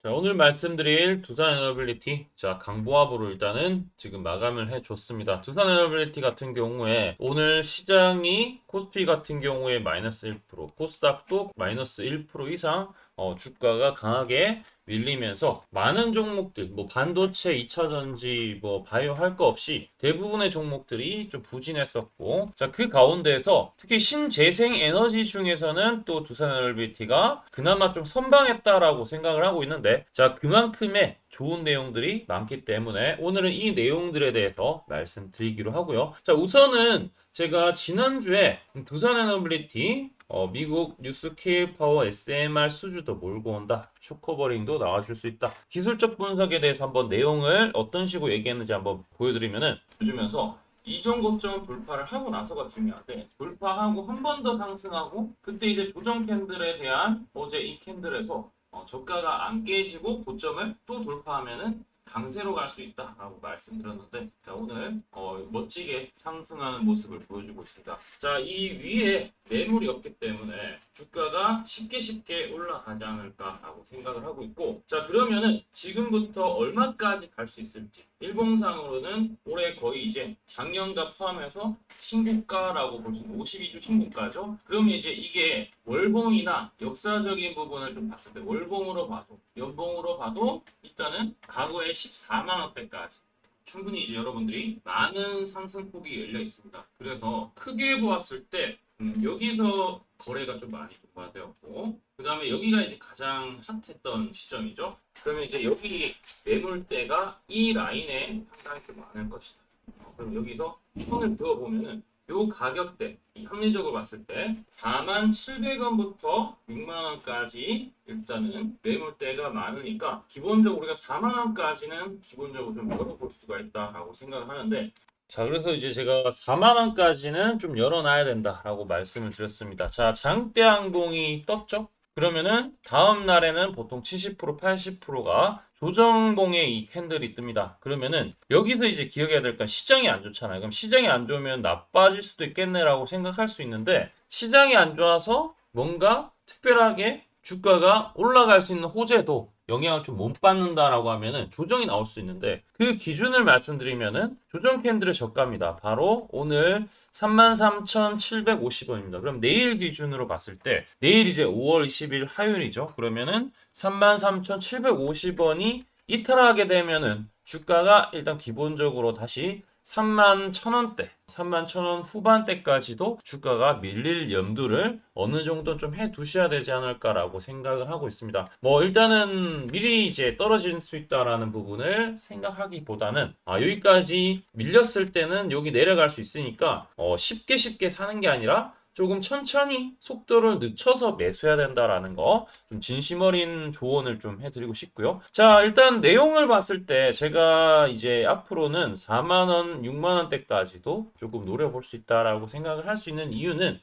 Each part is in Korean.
자, 오늘 말씀드릴 두산 에너빌리티. 자, 강보합으로 일단은 지금 마감을 해줬습니다. 두산 에너빌리티 같은 경우에 오늘 시장이 코스피 같은 경우에 마이너스 1%, 코스닥도 마이너스 1% 이상 주가가 강하게 밀리면서 많은 종목들, 뭐 반도체, 2차전지, 뭐 바이오 할 거 없이 대부분의 종목들이 좀 부진했었고, 자, 그 가운데서 특히 신재생 에너지 중에서는 또 두산 에너빌리티가 그나마 좀 선방했다라고 생각을 하고 있는데, 자, 그만큼의 좋은 내용들이 많기 때문에 오늘은 이 내용들에 대해서 말씀드리기로 하고요. 자, 우선은 제가 지난주에 두산 에너빌리티 미국 뉴스케일 파워 SMR 수주도 몰고 온다. 쇼커버링도 나와줄 수 있다. 기술적 분석에 대해서 한번 내용을 어떤 식으로 얘기했는지 한번 보여드리면은 주면서 이전 고점 돌파를 하고 나서가 중요한데, 돌파하고 한 번 더 상승하고 그때 이제 조정 캔들에 대한 어제 이 캔들에서 저가가 안 깨지고 고점을 또 돌파하면은 강세로 갈 수 있다라고 말씀드렸는데, 자, 오늘 멋지게 상승하는 모습을 보여주고 있습니다. 자, 이 위에 매물이 없기 때문에 주가가 쉽게 올라가지 않을까라고 생각을 하고 있고, 자, 그러면은 지금부터 얼마까지 갈 수 있을지, 일봉상으로는 올해 거의 이제 작년과 포함해서 신고가라고 볼 수 있는 52주 신고가죠. 그러면 이제 이게 월봉이나 역사적인 부분을 좀 봤을 때 월봉으로 봐도 연봉으로 봐도 일단은 과거에 14만 원대까지 충분히 이제 여러분들이 많은 상승폭이 열려 있습니다. 그래서 크게 보았을 때 여기서 거래가 좀 많이 도과되었고, 그 다음에 여기가 이제 가장 핫했던 시점이죠. 그러면 이제 여기 매물대가 이 라인에 상당히 좀 많을 것이다. 그럼 여기서 선을 그어보면은 요 가격대 합리적으로 봤을 때 47,700원부터 6만원까지 일단은 매물대가 많으니까 기본적으로 우리가 4만원까지는 기본적으로 좀 열어볼 수가 있다라고 생각을 하는데, 자, 그래서 이제 제가 4만 원까지는 좀 열어놔야 된다라고 말씀을 드렸습니다. 자, 장대 항공이 떴죠? 그러면은 다음 날에는 보통 70%, 80%가 조정봉에 이 캔들이 뜹니다. 그러면은 여기서 이제 기억해야 될 건 시장이 안 좋잖아요. 그럼 시장이 안 좋으면 나빠질 수도 있겠네라고 생각할 수 있는데, 시장이 안 좋아서 뭔가 특별하게 주가가 올라갈 수 있는 호재도 영향을 좀 못 받는다라고 하면은 조정이 나올 수 있는데, 그 기준을 말씀드리면은 조정 캔들의 저가입니다. 바로 오늘 33,750원입니다. 그럼 내일 기준으로 봤을 때 내일 이제 5월 20일 화요일이죠. 그러면은 33,750원이 이탈하게 되면은 주가가 일단 기본적으로 다시 31,000원대, 31,000원 후반대까지도 주가가 밀릴 염두를 어느 정도 좀 해 두셔야 되지 않을까라고 생각을 하고 있습니다. 뭐 일단은 미리 이제 떨어질 수 있다라는 부분을 생각하기보다는 여기까지 밀렸을 때는 여기 내려갈 수 있으니까 쉽게 사는 게 아니라 조금 천천히 속도를 늦춰서 매수해야 된다라는 거 좀 진심 어린 조언을 좀 해드리고 싶고요. 자, 일단 내용을 봤을 때 제가 이제 앞으로는 4만 원, 6만 원대까지도 조금 노려볼 수 있다라고 생각을 할 수 있는 이유는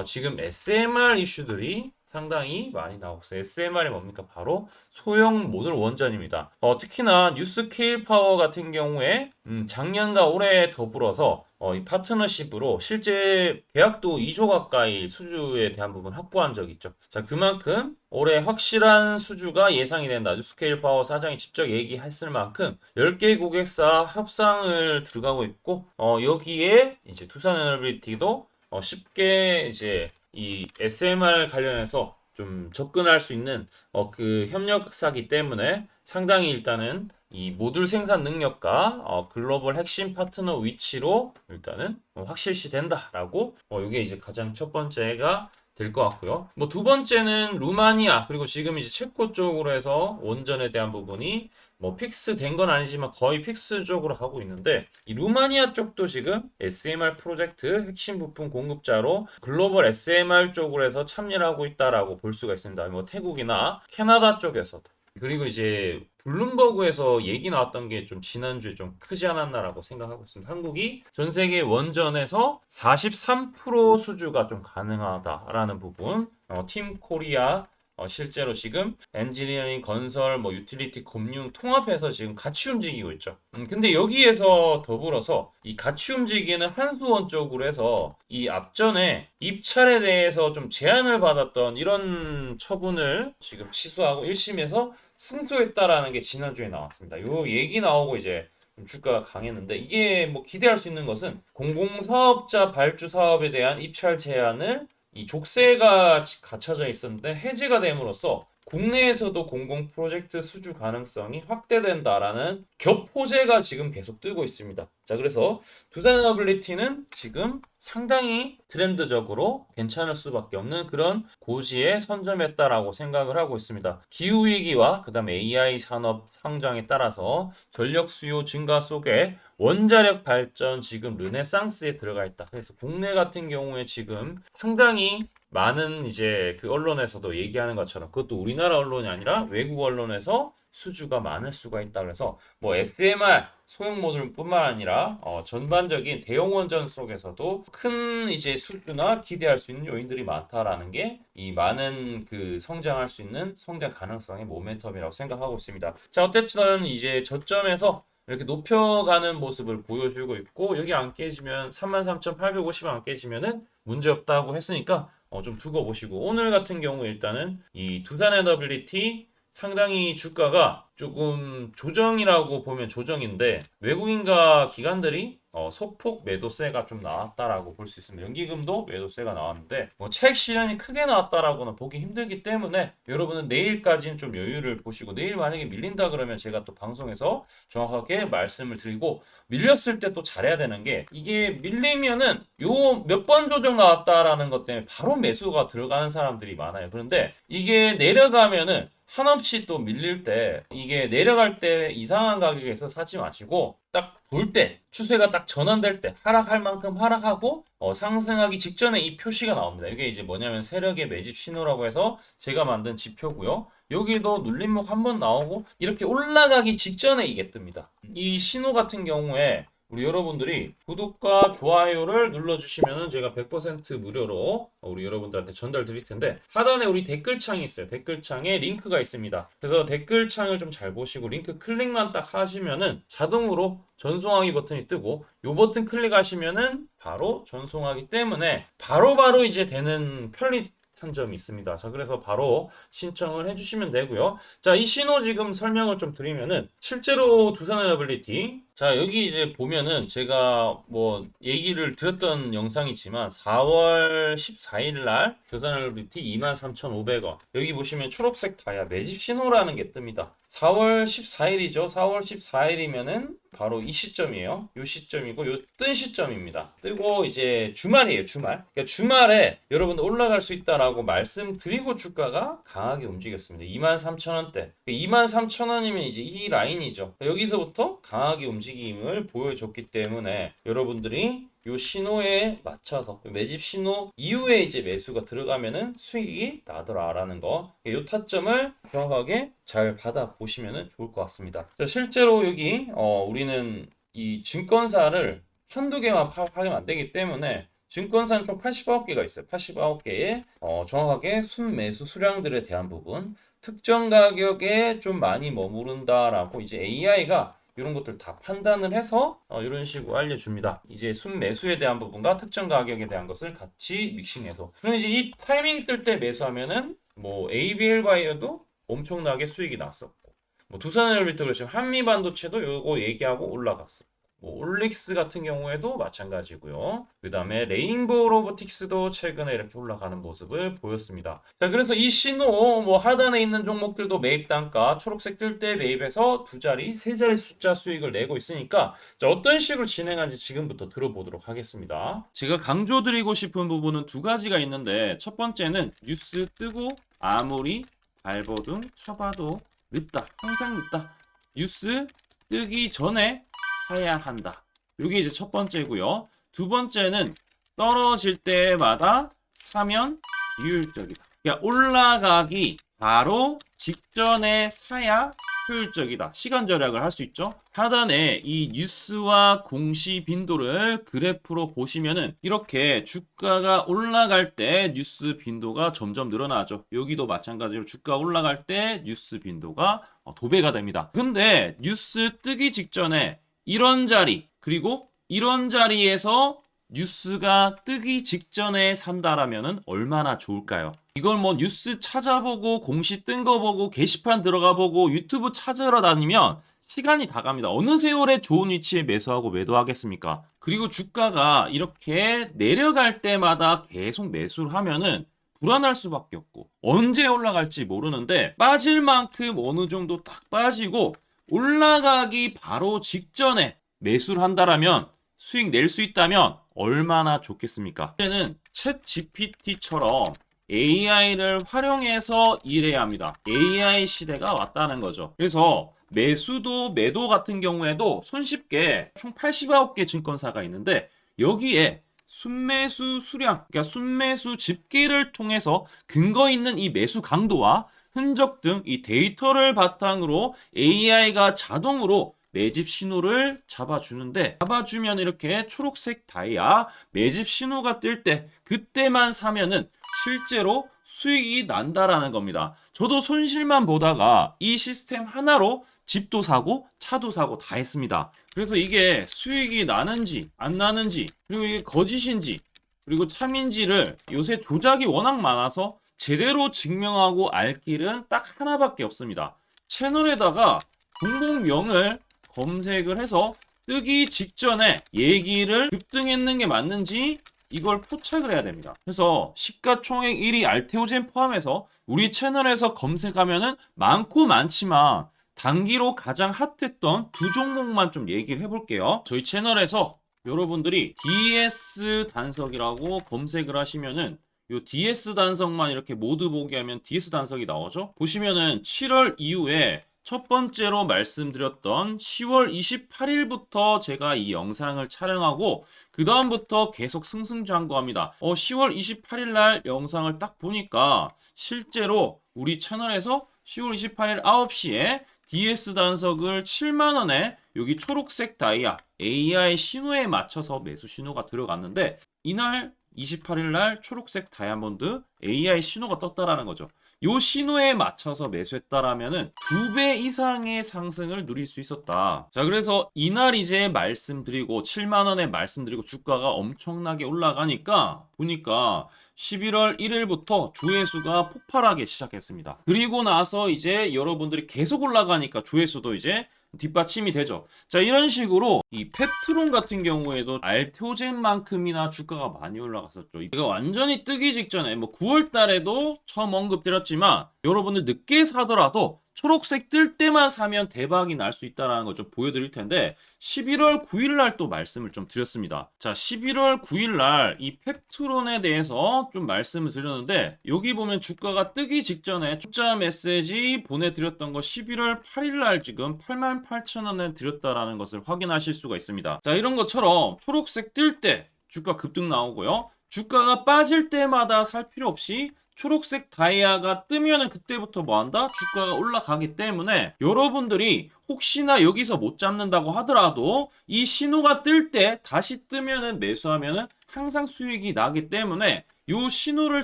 지금 SMR 이슈들이 상당히 많이 나오고 있어요. SMR이 뭡니까? 바로 소형 모듈 원전입니다. 특히나 뉴스케일 파워 같은 경우에 작년과 올해 더불어서 이 파트너십으로 실제 계약도 2조 가까이 수주에 대한 부분 확보한 적이 있죠. 자, 그만큼 올해 확실한 수주가 예상이 된다. 뉴스케일 파워 사장이 직접 얘기했을 만큼 10개 고객사 협상을 들어가고 있고, 여기에 이제 두산 에너빌리티도 쉽게 이제 이 SMR 관련해서 좀 접근할 수 있는 그 협력사기 때문에 상당히 일단은 이 모듈 생산 능력과 글로벌 핵심 파트너 위치로 일단은 확실시 된다라고 이게 이제 가장 첫 번째가 될 것 같고요. 뭐 두 번째는 루마니아, 그리고 지금 이제 체코 쪽으로 해서 원전에 대한 부분이 뭐 픽스 된 건 아니지만 거의 픽스적으로 하고 있는데, 이 루마니아 쪽도 지금 SMR 프로젝트 핵심 부품 공급자로 글로벌 SMR 쪽으로 해서 참여를 하고 있다라고 볼 수가 있습니다. 뭐 태국이나 캐나다 쪽에서도. 그리고 이제 블룸버그에서 얘기 나왔던 게 좀 지난주에 좀 크지 않았나라고 생각하고 있습니다. 한국이 전 세계 원전에서 43% 수주가 좀 가능하다라는 부분, 팀 코리아 실제로 지금 엔지니어링, 건설, 뭐 유틸리티, 금융 통합해서 지금 같이 움직이고 있죠. 근데 여기에서 더불어서 이 같이 움직이는 한수원 쪽으로 해서 이 앞전에 입찰에 대해서 좀 제한을 받았던 이런 처분을 지금 취소하고 1심에서 승소했다라는 게 지난주에 나왔습니다. 요 얘기 나오고 이제 주가가 강했는데, 이게 뭐 기대할 수 있는 것은 공공사업자 발주 사업에 대한 입찰 제한을 이 족쇄가 갇혀져 있었는데 해제가 됨으로써 국내에서도 공공 프로젝트 수주 가능성이 확대된다라는 겹호재가 지금 계속 뜨고 있습니다. 자, 그래서 두산에너빌리티는 지금 상당히 트렌드적으로 괜찮을 수밖에 없는 그런 고지에 선점했다라고 생각을 하고 있습니다. 기후위기와 그 다음에 AI 산업 성장에 따라서 전력 수요 증가 속에 원자력 발전 지금 르네상스에 들어가 있다. 그래서 국내 같은 경우에 지금 상당히 많은 이제 그 언론에서도 얘기하는 것처럼, 그것도 우리나라 언론이 아니라 외국 언론에서 수주가 많을 수가 있다. 그래서 뭐 SMR 소형 모듈뿐만 아니라 전반적인 대형 원전 속에서도 큰 이제 수주나 기대할 수 있는 요인들이 많다라는 게 이 많은 그 성장할 수 있는 성장 가능성의 모멘텀이라고 생각하고 있습니다. 자, 어쨌든 이제 저점에서 이렇게 높여가는 모습을 보여주고 있고, 여기 안 깨지면 33,850원 안 깨지면은 문제 없다고 했으니까 좀 두고 보시고, 오늘 같은 경우 일단은 이 두산에너빌리티 상당히 주가가 조금 조정이라고 보면 조정인데, 외국인과 기관들이 소폭 매도세가 좀 나왔다라고 볼 수 있습니다. 연기금도 매도세가 나왔는데 뭐 차익 실현이 크게 나왔다라고는 보기 힘들기 때문에 여러분은 내일까지는 좀 여유를 보시고, 내일 만약에 밀린다 그러면 제가 또 방송에서 정확하게 말씀을 드리고, 밀렸을 때 또 잘해야 되는 게, 이게 밀리면은 요 몇 번 조정 나왔다라는 것 때문에 바로 매수가 들어가는 사람들이 많아요. 그런데 이게 내려가면은 한없이 또 밀릴 때, 이게 내려갈 때 이상한 가격에서 사지 마시고 딱 돌 때, 추세가 딱 전환될 때 하락할 만큼 하락하고 상승하기 직전에 이 표시가 나옵니다. 이게 이제 뭐냐면 세력의 매집 신호라고 해서 제가 만든 지표고요. 여기도 눌림목 한번 나오고 이렇게 올라가기 직전에 이게 뜹니다. 이 신호 같은 경우에 우리 여러분들이 구독과 좋아요를 눌러주시면 제가 100% 무료로 우리 여러분들한테 전달 드릴 텐데, 하단에 우리 댓글창이 있어요. 댓글창에 링크가 있습니다. 그래서 댓글창을 좀 잘 보시고 링크 클릭만 딱 하시면은 자동으로 전송하기 버튼이 뜨고, 요 버튼 클릭하시면은 바로 전송하기 때문에 바로바로 이제 되는 편리한 점이 있습니다. 자, 그래서 바로 신청을 해주시면 되고요. 자, 이 신호 지금 설명을 좀 드리면은, 실제로 두산에너빌리티, 자, 여기 이제 보면은 제가 뭐 얘기를 드렸던 영상이지만 4월 14일 날 두산에너빌리티 23,500원, 여기 보시면 초록색 다이아 매집 신호라는 게 뜹니다. 4월 14일이죠. 4월 14일이면은 바로 이 시점이에요. 요 시점이고 요 뜬 시점입니다. 뜨고 이제 주말이에요. 주말. 그러니까 주말에 여러분 올라갈 수 있다라고 말씀드리고 주가가 강하게 움직였습니다. 23,000원대. 23,000원이면 이제 이 라인이죠. 여기서부터 강하게 움직임을 보여줬기 때문에 여러분들이 요 신호에 맞춰서 매집 신호 이후에 이제 매수가 들어가면은 수익이 나더라라는 거, 요 타점을 정확하게 잘 받아 보시면은 좋을 것 같습니다. 자, 실제로 여기 우리는 이 증권사를 한두 개만 파악하면 안 되기 때문에 증권사는 총 89개가 있어요. 89개의 정확하게 순매수 수량들에 대한 부분, 특정 가격에 좀 많이 머무른다라고 이제 AI가 이런 것들 다 판단을 해서 이런 식으로 알려줍니다. 이제 순매수에 대한 부분과 특정 가격에 대한 것을 같이 믹싱해서. 그럼 이제 이 타이밍이 뜰 때 매수하면은 뭐 ABL 바이어도 엄청나게 수익이 났었고, 뭐 두산에너빌리티 그렇지만 한미반도체도 요거 얘기하고 올라갔어. 뭐 올릭스 같은 경우에도 마찬가지고요. 그 다음에 레인보우 로보틱스도 최근에 이렇게 올라가는 모습을 보였습니다. 자, 그래서 이 신호 뭐 하단에 있는 종목들도 매입 단가 초록색 뜰 때 매입해서 두 자리, 세 자리 숫자 수익을 내고 있으니까, 자, 어떤 식으로 진행하는지 지금부터 들어보도록 하겠습니다. 제가 강조드리고 싶은 부분은 두 가지가 있는데, 첫 번째는 뉴스 뜨고 아무리 발버둥 쳐봐도 늦다. 항상 늦다. 뉴스 뜨기 전에 사야 한다. 이게 이제 첫 번째고요. 두 번째는 떨어질 때마다 사면 비효율적이다. 그러니까 올라가기 바로 직전에 사야 효율적이다. 시간 절약을 할 수 있죠. 하단에 이 뉴스와 공시 빈도를 그래프로 보시면은 이렇게 주가가 올라갈 때 뉴스 빈도가 점점 늘어나죠. 여기도 마찬가지로 주가 올라갈 때 뉴스 빈도가 도배가 됩니다. 근데 뉴스 뜨기 직전에 이런 자리 그리고 이런 자리에서 뉴스가 뜨기 직전에 산다라면은 얼마나 좋을까요? 이걸 뭐 뉴스 찾아보고 공시 뜬 거 보고 게시판 들어가 보고 유튜브 찾으러 다니면 시간이 다 갑니다. 어느 세월에 좋은 위치에 매수하고 매도하겠습니까? 그리고 주가가 이렇게 내려갈 때마다 계속 매수를 하면은 불안할 수밖에 없고 언제 올라갈지 모르는데 빠질 만큼 어느 정도 딱 빠지고 올라가기 바로 직전에 매수를 한다라면 수익 낼 수 있다면 얼마나 좋겠습니까? 이제는 챗 GPT처럼 AI를 활용해서 일해야 합니다. AI 시대가 왔다는 거죠. 그래서 매수도 매도 같은 경우에도 손쉽게 총 89개 증권사가 있는데 여기에 순매수 수량, 그러니까 순매수 집계를 통해서 근거 있는 이 매수 강도와 흔적 등 이 데이터를 바탕으로 AI가 자동으로 매집 신호를 잡아주면 이렇게 초록색 다이아 매집 신호가 뜰 때 그때만 사면은 실제로 수익이 난다라는 겁니다. 저도 손실만 보다가 이 시스템 하나로 집도 사고 차도 사고 다 했습니다. 그래서 이게 수익이 나는지 안 나는지 그리고 이게 거짓인지 그리고 참인지를 요새 조작이 워낙 많아서 제대로 증명하고 알 길은 딱 하나밖에 없습니다. 채널에다가 종목명을 검색을 해서 뜨기 직전에 얘기를 급등했는 게 맞는지 이걸 포착을 해야 됩니다. 그래서 시가총액 1위 알테오젠 포함해서 우리 채널에서 검색하면은 많고 많지만 단기로 가장 핫했던 두 종목만 좀 얘기를 해볼게요. 저희 채널에서 여러분들이 DS 단석이라고 검색을 하시면은 요 DS 단석만 이렇게 모두 보게 하면 DS 단석이 나오죠. 보시면은 7월 이후에 첫 번째로 말씀드렸던 10월 28일부터 제가 이 영상을 촬영하고 그 다음부터 계속 승승장구합니다. 10월 28일 날 영상을 딱 보니까 실제로 우리 채널에서 10월 28일 9시에 DS 단석을 7만원에 여기 초록색 다이아 AI 신호에 맞춰서 매수 신호가 들어갔는데 이날 28일 날 초록색 다이아몬드 AI 신호가 떴다라는 거죠. 요 신호에 맞춰서 매수했다라면은 2배 이상의 상승을 누릴 수 있었다. 자, 그래서 이날 이제 말씀드리고 7만원에 말씀드리고 주가가 엄청나게 올라가니까 보니까 11월 1일부터 조회수가 폭발하기 시작했습니다. 그리고 나서 이제 여러분들이 계속 올라가니까 조회수도 이제 뒷받침이 되죠. 자, 이런 식으로 이 펩트론 같은 경우에도 알테오젠만큼이나 주가가 많이 올라갔었죠. 이거 완전히 뜨기 직전에 뭐 9월 달에도 처음 언급드렸지만 여러분들 늦게 사더라도 초록색 뜰 때만 사면 대박이 날 수 있다는 걸 좀 보여드릴 텐데 11월 9일 날 또 말씀을 좀 드렸습니다. 자, 11월 9일 날 이 펩트론에 대해서 좀 말씀을 드렸는데 여기 보면 주가가 뜨기 직전에 투자 메시지 보내드렸던 거 11월 8일 날 지금 88,000원에 드렸다라는 것을 확인하실 수가 있습니다. 자, 이런 것처럼 초록색 뜰 때 주가 급등 나오고요. 주가가 빠질 때마다 살 필요 없이 초록색 다이아가 뜨면은 그때부터 뭐 한다? 주가가 올라가기 때문에 여러분들이 혹시나 여기서 못 잡는다고 하더라도 이 신호가 뜰 때 다시 뜨면은 매수하면은 항상 수익이 나기 때문에 요 신호를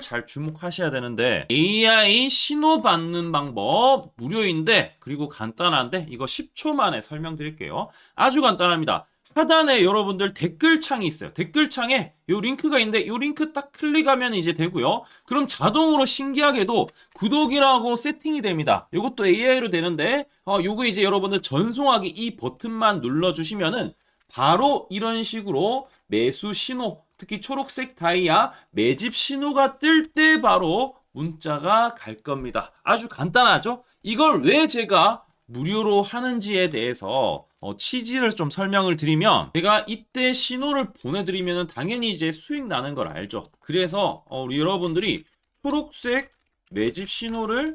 잘 주목하셔야 되는데 AI 신호 받는 방법 무료인데 그리고 간단한데 이거 10초 만에 설명드릴게요. 아주 간단합니다. 하단에 여러분들 댓글창이 있어요. 댓글창에 요 링크가 있는데 요 링크 딱 클릭하면 이제 되고요. 그럼 자동으로 신기하게도 구독이라고 세팅이 됩니다. 이것도 AI로 되는데 요거 이제 여러분들 전송하기 이 버튼만 눌러주시면은 바로 이런 식으로 매수 신호 특히 초록색 다이아 매집 신호가 뜰 때 바로 문자가 갈 겁니다. 아주 간단하죠? 이걸 왜 제가 무료로 하는지에 대해서 취지를 좀 설명을 드리면 제가 이때 신호를 보내드리면 당연히 이제 수익 나는 걸 알죠. 그래서 우리 여러분들이 초록색 매집 신호를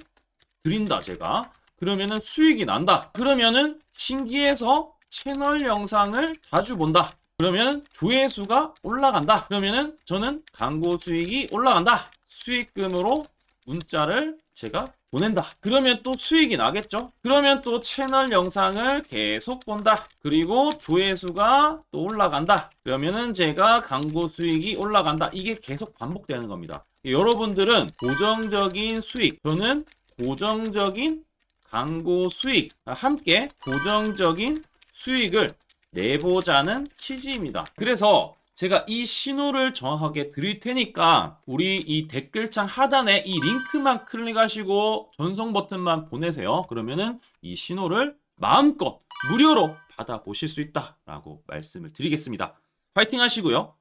드린다 제가 그러면은 수익이 난다. 그러면은 신기해서 채널 영상을 자주 본다. 그러면 조회수가 올라간다. 그러면은 저는 광고 수익이 올라간다. 수익금으로 문자를 제가 보낸다. 그러면 또 수익이 나겠죠? 그러면 또 채널 영상을 계속 본다. 그리고 조회수가 또 올라간다. 그러면은 제가 광고 수익이 올라간다. 이게 계속 반복되는 겁니다. 여러분들은 고정적인 수익, 저는 고정적인 광고 수익, 함께 고정적인 수익을 내보자는 취지입니다. 그래서 제가 이 신호를 정확하게 드릴 테니까 우리 이 댓글창 하단에 이 링크만 클릭하시고 전송 버튼만 보내세요. 그러면은 이 신호를 마음껏 무료로 받아보실 수 있다라고 말씀을 드리겠습니다. 파이팅 하시고요.